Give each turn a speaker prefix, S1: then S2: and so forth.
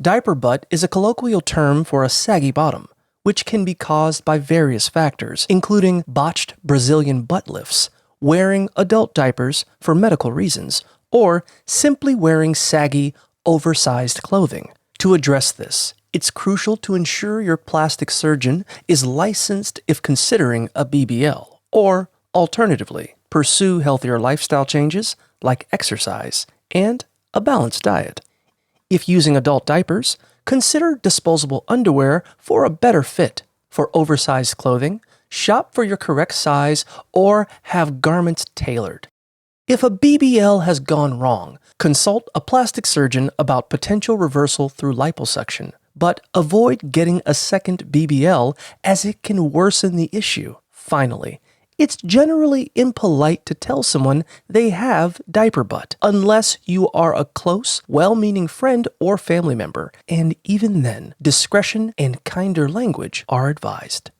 S1: Diaper butt is a colloquial term for a saggy bottom, which can be caused by various factors, including botched Brazilian butt lifts, wearing adult diapers for medical reasons, or simply wearing saggy, oversized clothing. To address this, it's crucial to ensure your plastic surgeon is licensed if considering a BBL, or alternatively, pursue healthier lifestyle changes like exercise and a balanced diet. If using adult diapers, consider disposable underwear for a better fit. For oversized clothing, shop for your correct size or have garments tailored. If a BBL has gone wrong, consult a plastic surgeon about potential reversal through liposuction, but avoid getting a second BBL as it can worsen the issue. Finally, it's generally impolite to tell someone they have diaper butt, unless you are a close, well-meaning friend or family member, and even then, discretion and kinder language are advised.